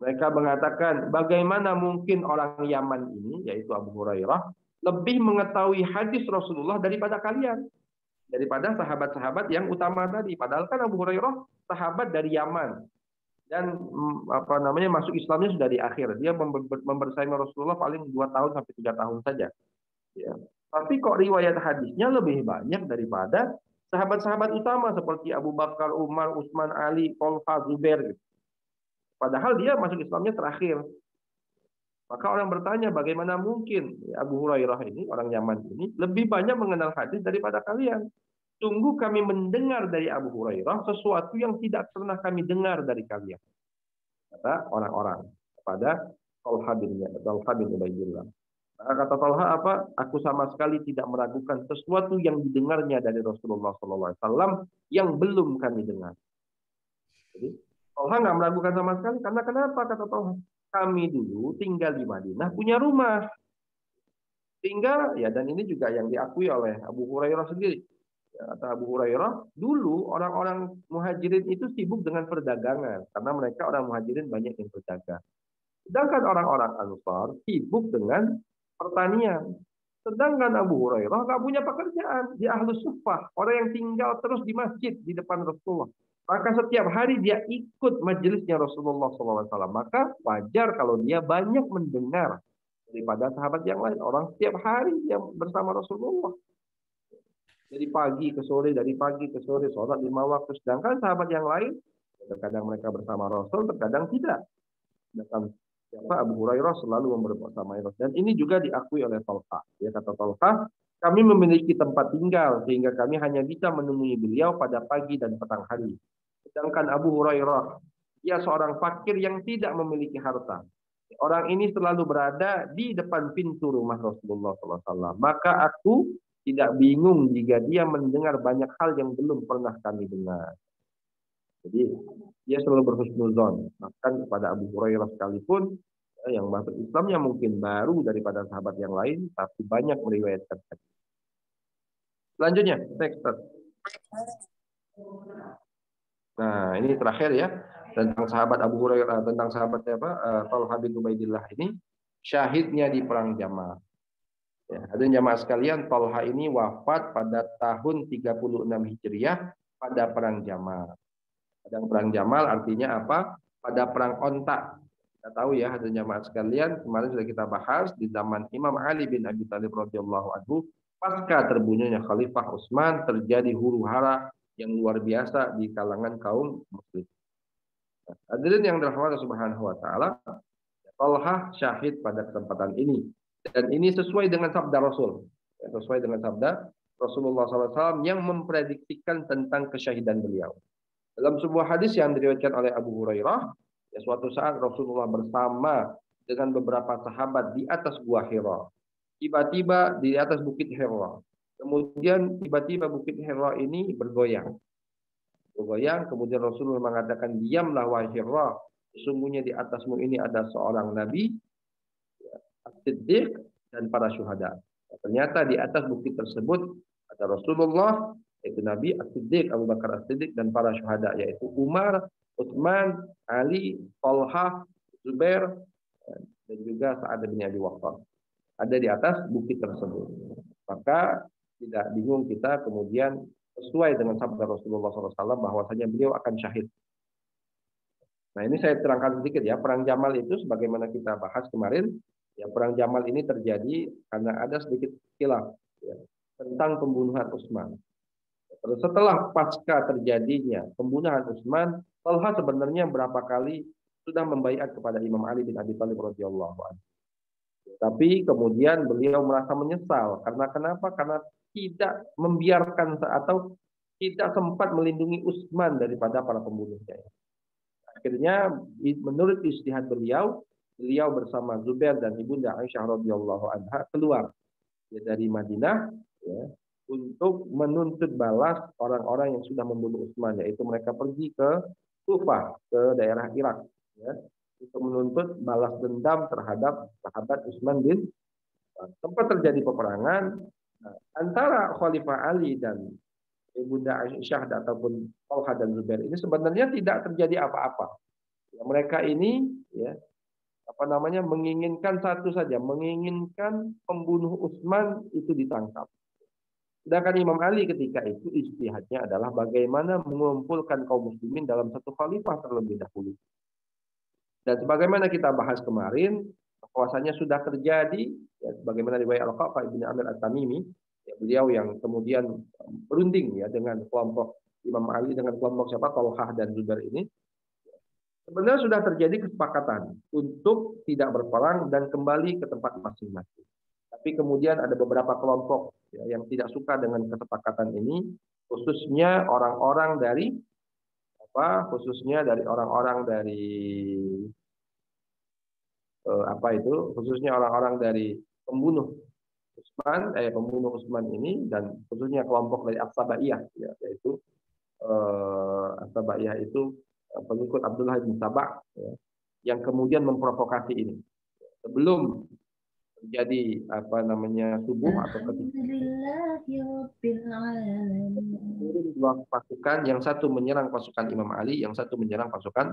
Mereka mengatakan, bagaimana mungkin orang Yaman ini, yaitu Abu Hurairah, lebih mengetahui hadis Rasulullah daripada kalian, daripada sahabat-sahabat yang utama tadi. Padahal kan Abu Hurairah sahabat dari Yaman. Dan masuk Islamnya sudah di akhir. Dia membersaimi Rasulullah paling 2 tahun sampai 3 tahun saja. Ya. Tapi kok riwayat hadisnya lebih banyak daripada sahabat-sahabat utama seperti Abu Bakar, Umar, Utsman, Ali, Talha, Zubair. Gitu. Padahal dia masuk Islamnya terakhir. Maka orang bertanya bagaimana mungkin Abu Hurairah ini, orang Yaman ini, lebih banyak mengenal hadis daripada kalian. Sungguh kami mendengar dari Abu Hurairah sesuatu yang tidak pernah kami dengar dari kalian. Kata orang-orang kepada Talha bin Ubaidillah. Kata Talha apa? Aku sama sekali tidak meragukan sesuatu yang didengarnya dari Rasulullah SAW yang belum kami dengar. Jadi Talha nggak meragukan sama sekali. Karena kenapa? Kata Talha. Kami dulu tinggal di Madinah punya rumah. Sehingga ya, dan ini juga yang diakui oleh Abu Hurairah sendiri. Kata Abu Hurairah, dulu orang-orang muhajirin itu sibuk dengan perdagangan. Karena mereka orang muhajirin banyak yang berdagang. Sedangkan orang-orang Ansar sibuk dengan pertanian. Sedangkan Abu Hurairah nggak punya pekerjaan. Dia ahlus suffah. Orang yang tinggal terus di masjid di depan Rasulullah. Maka setiap hari dia ikut majelisnya Rasulullah SAW. Maka wajar kalau dia banyak mendengar daripada sahabat yang lain. Orang setiap hari dia bersama Rasulullah. Dari pagi ke sore, sholat 5 waktu. Sedangkan sahabat yang lain, terkadang mereka bersama Rasul, terkadang tidak. Sedangkan Abu Hurairah selalu bersama Rasul. Dan ini juga diakui oleh Talha. Dia kata Talha, kami memiliki tempat tinggal sehingga kami hanya bisa menemui beliau pada pagi dan petang hari. Sedangkan Abu Hurairah, dia seorang fakir yang tidak memiliki harta. Orang ini selalu berada di depan pintu rumah Rasulullah SAW. Maka aku tidak bingung jika dia mendengar banyak hal yang belum pernah kami dengar. Jadi dia selalu berhusnuzon. Bahkan kepada Abu Hurairah sekalipun yang masuk Islamnya mungkin baru daripada sahabat yang lain, tapi banyak meriwayatkan hadis. Selanjutnya, teks. Nah, ini terakhir ya tentang sahabat Abu Hurairah, tentang sahabat Talha bin Ubaidillah ini, syahidnya di perang Jamal. Ya, hadirin jamaah sekalian, Talha ini wafat pada tahun 36 Hijriah pada perang Jamal. Pada perang Jamal artinya apa? Pada perang Ontak. Kita tahu ya hadirin jamaah sekalian, kemarin sudah kita bahas di zaman Imam Ali bin Abi Thalib radhiyallahu anhu, pasca terbunuhnya Khalifah Utsman terjadi huru-hara yang luar biasa di kalangan kaum muslim. Nah, hadirin yang dirahmati Subhanahu wa taala, Talha syahid pada kesempatan ini. Dan ini sesuai dengan sabda Rasul. Ya, sesuai dengan sabda Rasulullah SAW yang memprediksikan tentang kesyahidan beliau. Dalam sebuah hadis yang diriwayatkan oleh Abu Hurairah, ya, suatu saat Rasulullah bersama dengan beberapa sahabat di atas Gua Hira. Tiba-tiba di atas Bukit Hira. Kemudian tiba-tiba Bukit Hira ini bergoyang. Bergoyang, kemudian Rasulullah mengatakan, "Diamlah wahai Hira, sesungguhnya di atasmu ini ada seorang nabi, As-Siddiq dan para syuhada." Ternyata di atas bukit tersebut ada Rasulullah, yaitu Nabi, As-Siddiq, Abu Bakar As-Siddiq, dan para syuhada, yaitu Umar, Utsman, Ali, Talha, Zubair, dan juga Sa'ad bin Abi Waqqas. Ada di atas bukit tersebut. Maka tidak bingung kita kemudian sesuai dengan sabda Rasulullah SAW bahwasanya beliau akan syahid. Nah, ini saya terangkan sedikit ya. Perang Jamal itu sebagaimana kita bahas kemarin, ya, perang Jamal ini terjadi karena ada sedikit khilaf ya, tentang pembunuhan Utsman. Terus setelah pasca terjadinya pembunuhan Utsman, Talha sebenarnya berapa kali sudah membaiat kepada Imam Ali bin Abi Thalib radhiyallahu anhu. Tapi kemudian beliau merasa menyesal karena kenapa? Karena tidak membiarkan atau tidak sempat melindungi Utsman daripada para pembunuhnya. Akhirnya menurut ijtihad beliau bersama Zubair dan ibunda Aisyah radhiyallahu anha keluar dari Madinah ya, untuk menuntut balas orang-orang yang sudah membunuh Utsman, yaitu mereka pergi ke Kufah, ke daerah Irak ya, untuk menuntut balas dendam terhadap sahabat Utsman bin Affan. Sempat terjadi peperangan antara Khalifah Ali dan ibunda Aisyah ataupun Talha dan Zubair ini sebenarnya tidak terjadi apa-apa. Ya, mereka ini ya menginginkan satu saja, menginginkan pembunuh Utsman itu ditangkap. Sedangkan Imam Ali ketika itu ijtihadnya adalah bagaimana mengumpulkan kaum muslimin dalam satu khalifah terlebih dahulu. Dan sebagaimana kita bahas kemarin, bahwasanya sudah terjadi ya, bagaimana riwayat Al-Qa'qa bin Amir At-Tamimi, ya, beliau yang kemudian berunding ya dengan kelompok Imam Ali dengan kelompok siapa Talhah dan Zubair ini. Sebenarnya sudah terjadi kesepakatan untuk tidak berperang dan kembali ke tempat masing-masing. Tapi kemudian ada beberapa kelompok ya, yang tidak suka dengan kesepakatan ini, khususnya orang-orang dari khususnya orang-orang dari pembunuh Utsman ini, dan khususnya kelompok dari As-Sabaiyah ya, yaitu As-Sabaiyah itu pengikut Abdullah bin Sabah ya, yang kemudian memprovokasi ini sebelum terjadi subuh atau ketika dua pasukan, yang satu menyerang pasukan Imam Ali, yang satu menyerang pasukan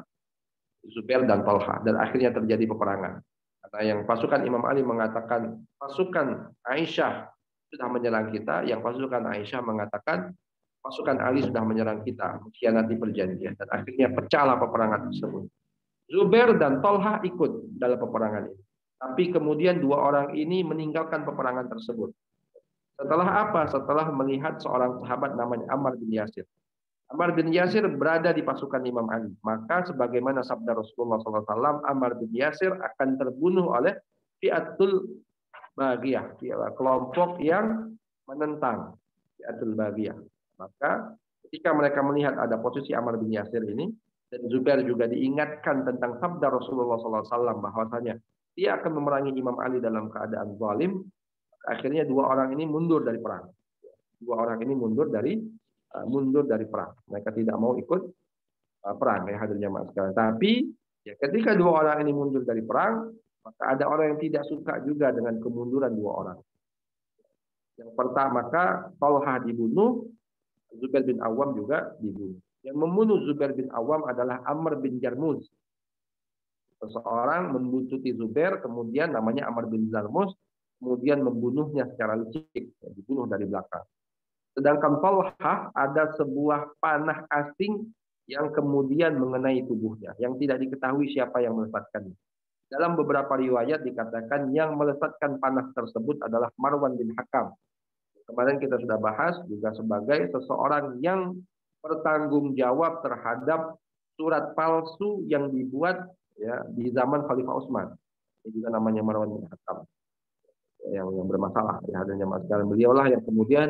Zubair dan Talha, dan akhirnya terjadi peperangan. Karena yang pasukan Imam Ali mengatakan pasukan Aisyah sudah menyerang kita, yang pasukan Aisyah mengatakan pasukan Ali sudah menyerang kita, mengkhianati perjanjian, dan akhirnya pecahlah peperangan tersebut. Zubair dan Talha ikut dalam peperangan ini. Tapi kemudian dua orang ini meninggalkan peperangan tersebut. Setelah apa? Setelah melihat seorang sahabat namanya Ammar bin Yasir. Ammar bin Yasir berada di pasukan Imam Ali. Maka sebagaimana sabda Rasulullah SAW, Ammar bin Yasir akan terbunuh oleh Fi'atul Baghiyah, kelompok yang menentang Fi'atul Baghiyah. Maka ketika mereka melihat ada posisi Ammar bin Yasir ini, dan Zubair juga diingatkan tentang sabda Rasulullah SAW bahwasanya dia akan memerangi Imam Ali dalam keadaan zalim, akhirnya dua orang ini mundur dari perang. Dua orang ini mundur dari perang. Mereka tidak mau ikut perang, ya hadirin jamaah sekalian. Tapi ya, ketika dua orang ini mundur dari perang, maka ada orang yang tidak suka juga dengan kemunduran dua orang. Yang pertama, maka Talha dibunuh, Zubair bin Awam juga dibunuh. Yang membunuh Zubair bin Awam adalah Amr bin Jarmuz. Seseorang membuntuti Zubair, kemudian namanya Amr bin Jarmuz, kemudian membunuhnya secara licik, dibunuh dari belakang. Sedangkan Talha ada sebuah panah asing yang kemudian mengenai tubuhnya, yang tidak diketahui siapa yang melesatkannya. Dalam beberapa riwayat dikatakan yang melesatkan panah tersebut adalah Marwan bin Hakam. Kemarin kita sudah bahas juga sebagai seseorang yang bertanggung jawab terhadap surat palsu yang dibuat ya di zaman Khalifah Utsman. Ini juga namanya Marwan bin Hakam. yang bermasalah. Ya, hadirin jamaah sekalian, beliaulah yang kemudian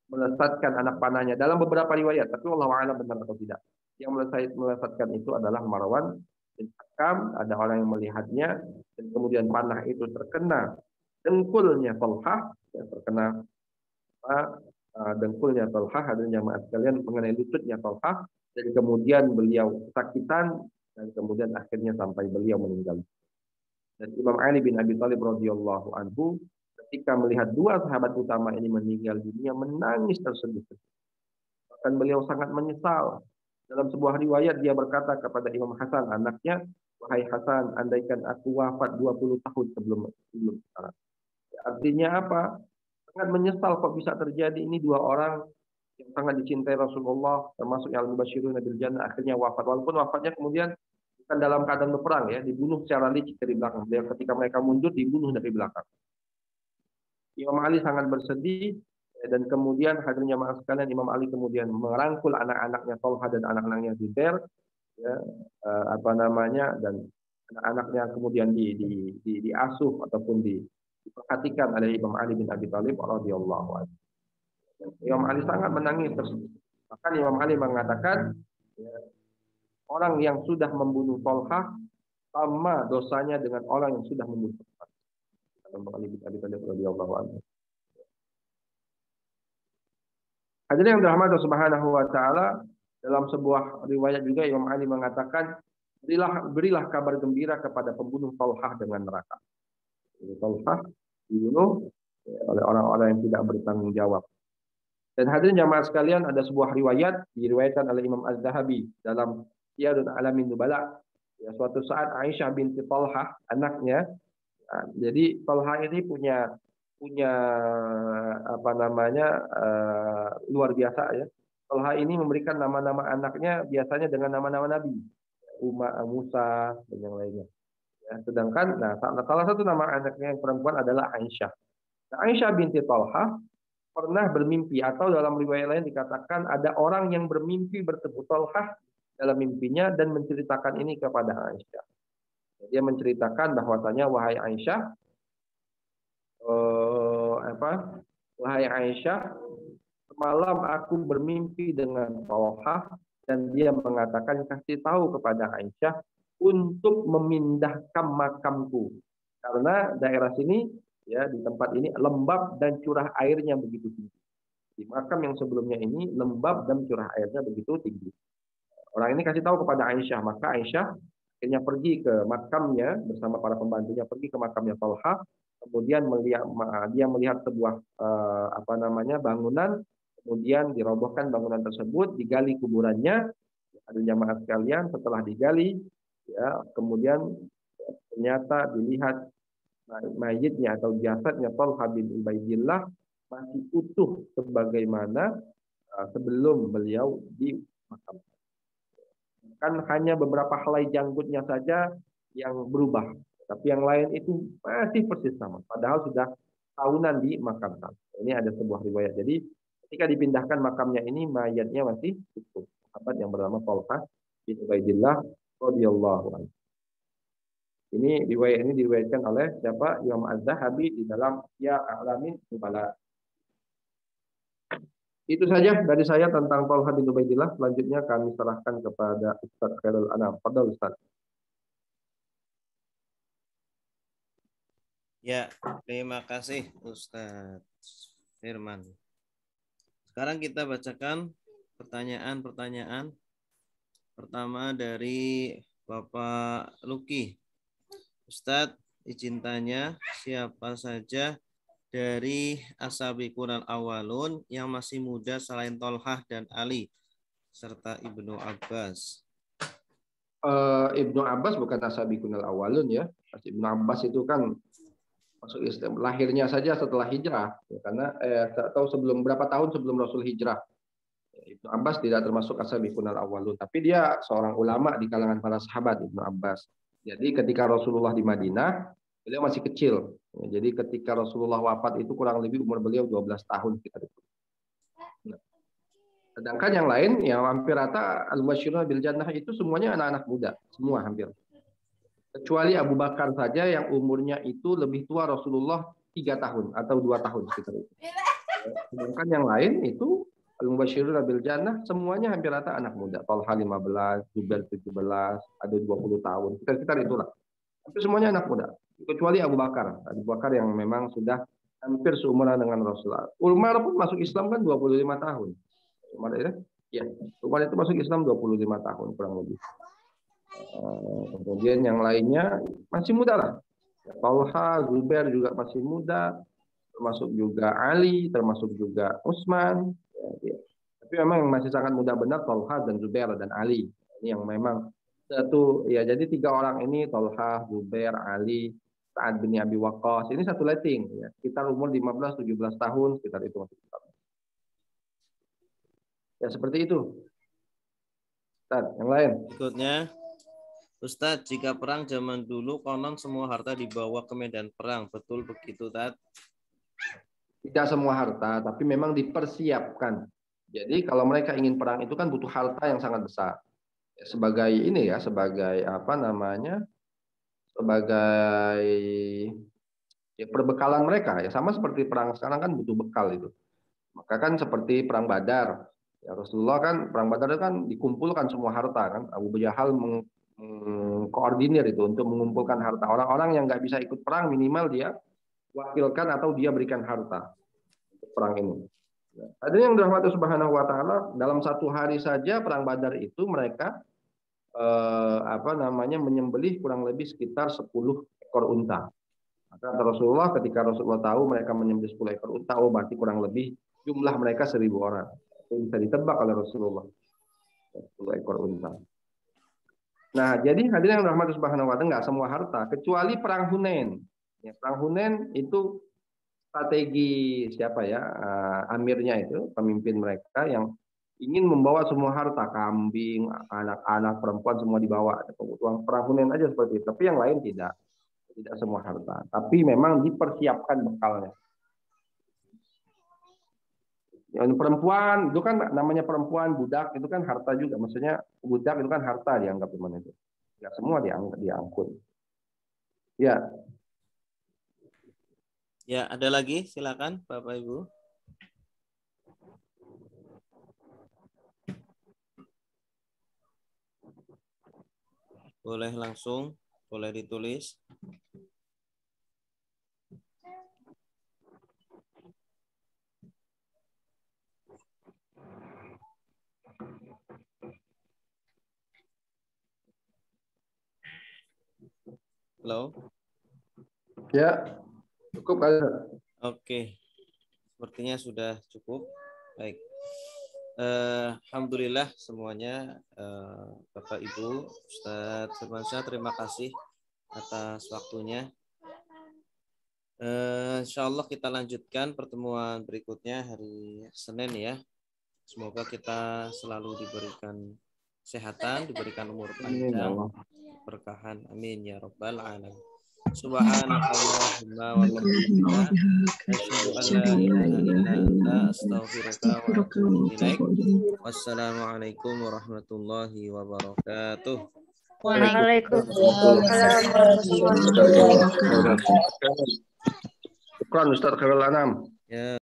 melesatkan anak panahnya dalam beberapa riwayat, tapi Allah a'lam benar atau tidak. Yang melesatkan itu adalah Marwan bin Hakam, ada orang yang melihatnya dan kemudian panah itu terkena dengkulnya Talhah, ya, terkena dengkulnya Talhah, hadirin jamaah sekalian, mengenai lututnya Talhah, dan kemudian beliau kesakitan dan kemudian akhirnya sampai beliau meninggal. Dan Imam Ali bin Abi Thalib radhiyallahu anhu ketika melihat dua sahabat utama ini meninggal dunia menangis terseduh-seduh. Bahkan beliau sangat menyesal. Dalam sebuah riwayat dia berkata kepada Imam Hasan anaknya, "Wahai Hasan, andaikan aku wafat 20 tahun sebelum sekarang." Artinya apa? Sangat menyesal kok bisa terjadi ini dua orang yang sangat dicintai Rasulullah, termasuk yang al-mubasysyirun bil jannah, akhirnya wafat. Walaupun wafatnya kemudian bukan dalam keadaan berperang, ya, dibunuh secara licik dari belakang. Ketika mereka mundur dibunuh dari belakang. Imam Ali sangat bersedih, dan kemudian hadirin jamaah sekalian, Imam Ali kemudian merangkul anak-anaknya Thalhah dan anak-anaknya Zubair, ya, dan anak-anaknya kemudian diasuh ataupun diperhatikan oleh Imam Ali bin Abi Thalib radhiyallahu anhu. Imam Ali sangat menangis tersebut. Bahkan Imam Ali mengatakan, ya, orang yang sudah membunuh Talhah sama dosanya dengan orang yang sudah membunuh Talhah. Imam Ali bin Abi Thalib radhiyallahu anhu. Hadirin yang dirahmati Allah Subhanahu wa taala, dalam sebuah riwayat juga Imam Ali mengatakan, berilah kabar gembira kepada pembunuh Talhah dengan neraka. Talhah dibunuh oleh orang-orang yang tidak bertanggung jawab. Dan hadirin jamaah sekalian, ada sebuah riwayat diriwayatkan oleh Imam Az-Zahabi dalam Siyarul Alamin Nubala. Ya, suatu saat Aisyah binti Talhah, anaknya, jadi Talhah ini punya luar biasa, ya. Talhah ini memberikan nama-nama anaknya biasanya dengan nama-nama nabi, Musa dan yang lainnya. Ya, sedangkan salah satu nama anaknya yang perempuan adalah Aisyah. Nah, Aisyah binti Talhah pernah bermimpi, atau dalam riwayat lain dikatakan ada orang yang bermimpi bertemu Talhah dalam mimpinya dan menceritakan ini kepada Aisyah. Dia menceritakan bahwasanya, wahai Aisyah, semalam aku bermimpi dengan Talhah dan dia mengatakan, kasih tahu kepada Aisyah untuk memindahkan makamku karena daerah sini, ya, di tempat ini lembab dan curah airnya begitu tinggi. Di makam yang sebelumnya ini lembab dan curah airnya begitu tinggi. Orang ini kasih tahu kepada Aisyah, maka Aisyah akhirnya pergi ke makamnya bersama para pembantunya, pergi ke makamnya Talhah. Kemudian dia melihat sebuah bangunan, kemudian dirobohkan bangunan tersebut, digali kuburannya. Ada jamaah sekalian, setelah digali, ya, kemudian ternyata dilihat mayitnya atau jasadnya Talhah bin Ubaidillah masih utuh sebagaimana sebelum beliau dimakamkan. Kan hanya beberapa helai janggutnya saja yang berubah, tapi yang lain itu masih persis sama, padahal sudah tahunan dimakamkan. Ini ada sebuah riwayat. Jadi ketika dipindahkan makamnya ini, mayatnya masih utuh. Sahabat yang bernama Talhah bin Ubaidillah radhiyallahu anhu. Ini diriwayatkan oleh siapa? Imam Az-Zahabi di dalam Siyarul Alamin Nubala. Itu saja dari saya tentang Talhah bin Ubaidillah. Selanjutnya kami serahkan kepada Ustaz Khairul Anam. Fadhal Ustaz. Ya, terima kasih Ustaz Firman. Sekarang kita bacakan pertanyaan-pertanyaan. Pertama dari Bapak Luki. Ustadz, izin tanya, siapa saja dari As-Sabiqunal Awwalun yang masih muda selain Talhah dan Ali serta Ibnu Abbas? Ibnu Abbas bukan As-Sabiqunal Awwalun, ya. Ibnu Abbas itu kan masuk Islam lahirnya saja setelah hijrah, ya, karena atau berapa tahun sebelum Rasul hijrah. Ibnu Abbas tidak termasuk As-Sabiqunal Awwalun, tapi dia seorang ulama di kalangan para sahabat, Ibnu Abbas. Jadi ketika Rasulullah di Madinah, beliau masih kecil. Jadi ketika Rasulullah wafat itu kurang lebih umur beliau 12 tahun sekitar itu. Nah, sedangkan yang lain yang hampir rata al-mubasysyirun bil jannah itu semuanya anak-anak muda, semua hampir. Kecuali Abu Bakar saja yang umurnya itu lebih tua Rasulullah 3 tahun atau 2 tahun sekitar itu. Sedangkan yang lain itu al-mubasysyiruna bil jannah semuanya hampir rata anak muda. Talha 15, Zubair 17, ada 20 tahun. Sekitar itulah. Hampir semuanya anak muda. Kecuali Abu Bakar. Abu Bakar yang memang sudah hampir seumuran dengan Rasulullah. Umar pun masuk Islam kan 25 tahun. Umar ya? Ya, Umar itu masuk Islam 25 tahun kurang lebih. Kemudian yang lainnya masih muda lah. Talha, Zubair juga masih muda, termasuk juga Ali, termasuk juga Utsman. Ya. Tapi memang yang masih sangat muda benar Talha dan Zubair dan Ali. Ini yang memang satu ya. Jadi 3 orang ini Talha, Zubair, Ali, Sa'ad bin Abi Waqqas. Ini satu letting ya. Sekitar umur 15-17 tahun sekitar itu. Ya seperti itu. Ustaz, yang lain. Berikutnya, Ustadz, jika perang zaman dulu konon semua harta dibawa ke medan perang, betul begitu, Tat? Tidak semua harta, tapi memang dipersiapkan. Jadi kalau mereka ingin perang itu kan butuh harta yang sangat besar. Sebagai ini ya, sebagai apa namanya? Sebagai ya, perbekalan mereka ya, sama seperti perang sekarang kan butuh bekal itu. Maka kan seperti perang Badar. Ya, Rasulullah kan perang Badar kan dikumpulkan semua harta kan. Abu Jahal mengkoordinir itu untuk mengumpulkan harta. Orang-orang yang nggak bisa ikut perang minimal dia wakilkan atau dia berikan harta untuk perang ini. Ada yang dirahmati Subhanahu wa taala dalam satu hari saja perang Badar itu mereka menyembelih kurang lebih sekitar 10 ekor unta. Maka Rasulullah ketika Rasulullah tahu mereka menyembelih 10 ekor unta, oh berarti kurang lebih jumlah mereka 1.000 orang. Itu bisa ditebak oleh Rasulullah. 10 ekor unta. Nah, jadi hadirin yang dirahmati Subhanahu wa taala enggak semua harta kecuali perang Hunain. Ya, perang Hunain itu strategi siapa ya? Amirnya itu, pemimpin mereka yang ingin membawa semua harta, kambing, anak-anak, perempuan semua dibawa. Kebutuhan perang Hunain aja seperti itu. Tapi yang lain tidak semua harta. Tapi memang dipersiapkan bekalnya. Yang perempuan itu kan namanya perempuan, budak itu kan harta juga. Maksudnya budak itu kan harta dianggap teman itu. Tidak semua diangkut. Ya. Ya, ada lagi? Silakan Bapak Ibu. Boleh langsung, boleh ditulis. Halo. Ya, cukup kali. Oke, sepertinya sudah cukup. Baik. Alhamdulillah semuanya, Bapak Ibu, Ustadz Firmansyah, terima kasih atas waktunya. Insya Allah kita lanjutkan pertemuan berikutnya hari Senin ya. Semoga kita selalu diberikan kesehatan, diberikan umur panjang, berkahan. Amin ya rabbal alamin. Subhanakallahumma wa bihamdika asyhadu an la ilaha illa anta astaghfiruka wa atubu ilaik. Wassalamualaikum warahmatullahi wabarakatuh. Waalaikumsalam warahmatullahi wabarakatuh. Syukran Ustaz Khairul Anam. Ya.